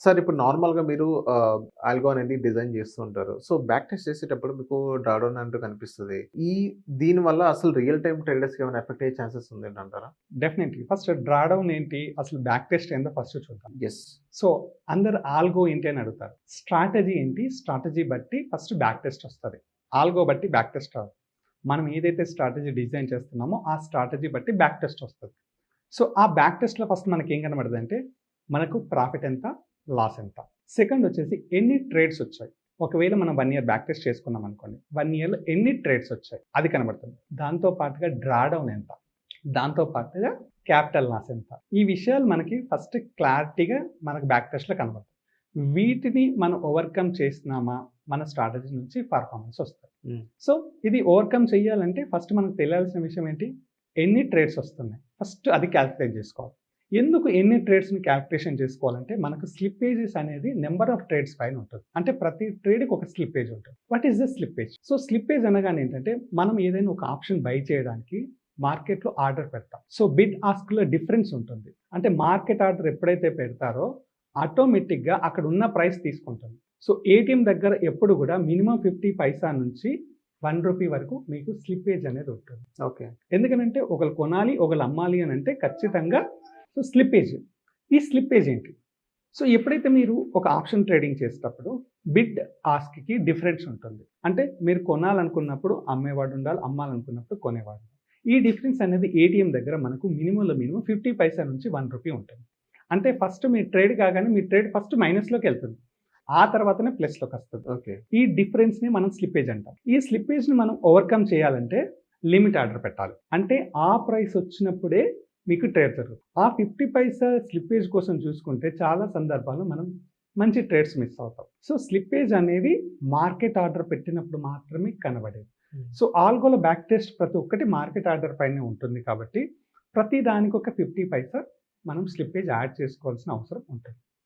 Sir ఇప్పుడు నార్మల్‌గా మీరు ఆల్గో అనేది డిజైన్ చేస్తూ ఉంటారు. సో, బ్యాక్ టెస్ట్ చేసేటప్పుడు మీకు డ్రాడౌన్ అంటూ కనిపిస్తది. దీనివల్ల అసలు రియల్ టైమ్ ట్రేడర్స్‌కి ఏమైనా ఎఫెక్ట్ అయ్యే ఛాన్సెస్ ఉందంటారా? డెఫినెట్‌లీ. ఫస్ట్ డ్రాడౌన్ ఏంటి? అసలు బ్యాక్ టెస్ట్ ఏందో ఫస్ట్ చూద్దాం. యెస్. సో, అందరూ ఆల్గో ఏంటి అని అడుగుతారు. స్ట్రాటజీ ఏంటి? స్ట్రాటజీ బట్టి ఫస్ట్ బ్యాక్ టెస్ట్ వస్తది. ఆల్గో బట్టి బ్యాక్ టెస్ట్ రాదు. మనం ఏదైతే స్ట్రాటజీ డిజైన్ చేస్తున్నామో ఆ స్ట్రాటజీ బట్టి బ్యాక్ టెస్ట్ వస్తది. సో, ఆ బ్యాక్ టెస్ట్‌లో ఫస్ట్ మనకేం కనబడదంటే, మనకు ప్రాఫిట్ ఎంత? లాస్ ఎంత? సెకండ్ వచ్చేసి ఎన్ని ట్రేడ్స్ వచ్చాయి? ఒకవేళ మనం 1 ఇయర్ బ్యాక్ టెస్ట్ చేసుకున్నాం అనుకోండి. 1 ఇయర్‌లో ఎన్ని ట్రేడ్స్ వచ్చాయి? అది కనబడుతుంది. దాంతో పాటుగా డ్రాడౌన్ ఎంత? దాంతో పాటుగా క్యాపిటల్ లాస్ ఎంత? ఈ విషయాలు మనకి ఫస్ట్ క్లారిటీగా మనకు బ్యాక్ టెస్ట్‌లో కనబడతాయి. వీటిని మనం ఓవర్‌కమ్ చేసినామా, మన స్ట్రాటజీ నుంచి పర్ఫార్మెన్స్ వస్తది. సో, ఇది ఓవర్‌కమ్ చేయాలంటే ఫస్ట్ మనకు తెలియాల్సిన విషయం ఏంటి? ఎన్ని ట్రేడ్స్ వస్తున్నాయి? ఫస్ట్ అది క్యాలిక్యులేట్ చేసుకోవాలి. ఎందుకు ఎన్ని ట్రేడ్స్‌ని క్యాలిక్యులేషన్ చేసుకోవాలంటే, మనకు స్లిప్పేజెస్ అనేది నంబర్ ఆఫ్ ట్రేడ్స్ పైన ఉంటుంది. అంటే ప్రతి ట్రేడ్‌కి ఒక స్లిప్పేజ్ ఉంటుంది. What is the slippage? So, slippage అనగానే ఏంటంటే, మనం ఏదైనా ఒక ఆప్షన్ బై చేయడానికి మార్కెట్‌లో ఆర్డర్ పెడతాం. సో, బిడ్ ఆస్క్‌లో డిఫరెన్స్ ఉంటుంది. అంటే మార్కెట్ ఆర్డర్ ఎప్పుడైతే పెడతారో ఆటోమేటిక్‌గా అక్కడ ఉన్న ప్రైస్ తీసుకుంటుంది. సో, ఏటీఎం దగ్గర ఎప్పుడు కూడా మినిమమ్ 50 పైసా నుంచి ₹1 వరకు మీకు స్లిప్పేజ్ అనేది ఉంటుంది. ఓకే. ఎందుకనంటే ఒకళ్ళు కొనాలి, ఒకళ్ళు అమ్మాలి అనంటే ఖచ్చితంగా సో, స్లిప్పేజ్. ఈ స్లిప్పేజ్ ఏంటి? సో, ఎప్పుడైతే మీరు ఒక ఆప్షన్ ట్రేడింగ్ చేసేటప్పుడు బిడ్ ఆస్క్‌కి డిఫరెన్స్ ఉంటుంది. అంటే మీరు కొనాలనుకున్నప్పుడు అమ్మేవాడు ఉండాలి, అమ్మాలనుకున్నప్పుడు కొనేవాడు. ఈ డిఫరెన్స్ అనేది ఏటీఎం దగ్గర మనకు మినిమంలో మినిమం 50 పైసా నుంచి ₹1 ఉంటుంది. అంటే ఫస్ట్ మీ ట్రేడ్ కాగానే మీ ట్రేడ్ ఫస్ట్ మైనస్‌లోకెళ్తుంది. ఆ తర్వాతనే ప్లస్‌లోకొస్తది. ఓకే. ఈ డిఫరెన్స్‌ని మనం స్లిప్పేజ్ అంటాం. ఈ స్లిప్పేజ్‌ని మనం ఓవర్‌కమ్ చేయాలంటే లిమిట్ ఆర్డర్ పెట్టాలి. అంటే ఆ ప్రైస్ వచ్చినప్పుడే మీకు ట్రేడ్ జరుగుతుంది. ఆ 50 పైసా స్లిప్పేజ్ కోసం చూసుకుంటే చాలా సందర్భాల్లో మనం మంచి ట్రేడ్స్ మిస్ అవుతాం. సో, స్లిప్పేజ్ అనేది మార్కెట్ ఆర్డర్ పెట్టినప్పుడు మాత్రమే కనబడేది. సో, ఆల్గోలో బ్యాక్ టెస్ట్ ప్రతి ఒక్కటి మార్కెట్ ఆర్డర్ పైనే ఉంటుంది కాబట్టి ప్రతి దానికి ఒక 50 పైసా మనం స్లిప్పేజ్ యాడ్ చేసుకోవాల్సిన అవసరం ఉంటుంది.